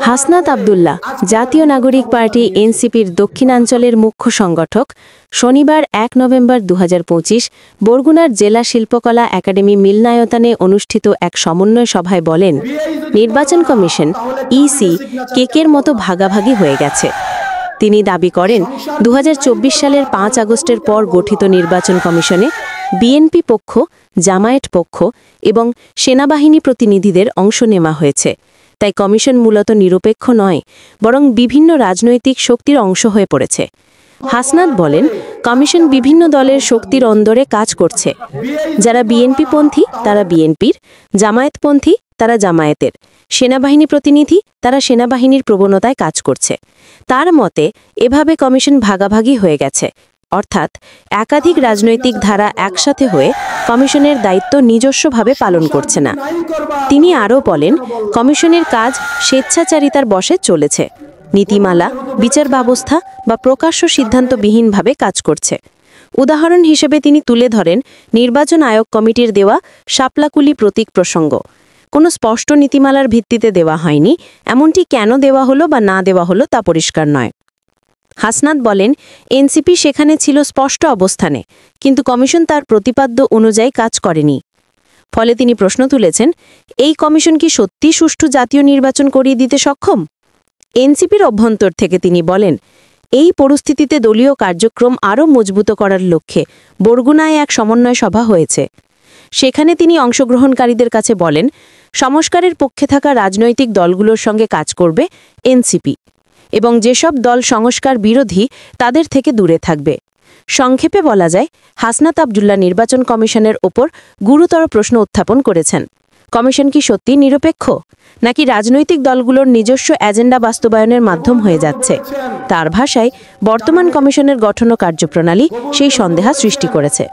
হাসনাত আব্দুল্লাহ, জাতীয় নাগরিক পার্টি এনসিপির দক্ষিণাঞ্চলের মুখ্য সংগঠক, শনিবার ১ নভেম্বর ২০২৫ বরগুনার জেলা শিল্পকলা একাডেমি মিলনায়তনে অনুষ্ঠিত এক সমন্বয় সভায় বলেন, নির্বাচন কমিশন ইসি কেকের মতো ভাগাভাগি হয়ে গেছে। তিনি দাবি করেন, ২০২৪ সালের ৫ আগস্টের পর গঠিত নির্বাচন কমিশনে বিএনপি পক্ষ, জামায়াত পক্ষ এবং সেনাবাহিনী প্রতিনিধিদের অংশ নেওয়া হয়েছে। তাই কমিশন মূলত নিরপেক্ষ নয়, বরং বিভিন্ন রাজনৈতিক শক্তির অংশ হয়ে পড়েছে। হাসনাত বলেন, কমিশন বিভিন্ন দলের শক্তির অন্দরে কাজ করছে। যারা বিএনপিপন্থী তারা বিএনপির, জামায়াতপন্থী তারা জামায়াতের, সেনাবাহিনী প্রতিনিধি তারা সেনাবাহিনীর প্রবণতায় কাজ করছে। তার মতে এভাবে কমিশন ভাগাভাগি হয়ে গেছে, অর্থাৎ একাধিক রাজনৈতিক ধারা একসাথে হয়ে কমিশনের দায়িত্ব নিজস্বভাবে পালন করছে না। তিনি আরও বলেন, কমিশনের কাজ স্বেচ্ছাচারিতার বশে চলেছে। নীতিমালা, বিচার ব্যবস্থা বা প্রকাশ্য সিদ্ধান্তবিহীনভাবে কাজ করছে। উদাহরণ হিসেবে তিনি তুলে ধরেন নির্বাচন আয়োগ কমিটির দেওয়া শাপলাকুলি প্রতীক প্রসঙ্গ। কোনো স্পষ্ট নীতিমালার ভিত্তিতে দেওয়া হয়নি, এমনটি কেন দেওয়া হলো বা না দেওয়া হলো তা পরিষ্কার নয়। হাসনাত বলেন, এনসিপি সেখানে ছিল স্পষ্ট অবস্থানে, কিন্তু কমিশন তার প্রতিপাদ্য অনুযায়ী কাজ করেনি। ফলে তিনি প্রশ্ন তুলেছেন, এই কমিশন কি সত্যি সুষ্ঠু জাতীয় নির্বাচন করিয়ে দিতে সক্ষম? এনসিপির অভ্যন্তর থেকে তিনি বলেন, এই পরিস্থিতিতে দলীয় কার্যক্রম আরও মজবুত করার লক্ষ্যে বরগুনায় এক সমন্বয় সভা হয়েছে। সেখানে তিনি অংশগ্রহণকারীদের কাছে বলেন, সংস্কারের পক্ষে থাকা রাজনৈতিক দলগুলোর সঙ্গে কাজ করবে এনসিপি এবং যেসব দল সংস্কার বিরোধী তাদের থেকে দূরে থাকবে। সংক্ষেপে বলা যায়, হাসনাত আব্দুল্লাহ নির্বাচন কমিশনের ওপর গুরুতর প্রশ্ন উত্থাপন করেছেন। কমিশন কি সত্যি নিরপেক্ষ, নাকি রাজনৈতিক দলগুলোর নিজস্ব এজেন্ডা বাস্তবায়নের মাধ্যম হয়ে যাচ্ছে? তার ভাষায়, বর্তমান কমিশনের গঠন ও কার্যপ্রণালী সেই সন্দেহ সৃষ্টি করেছে।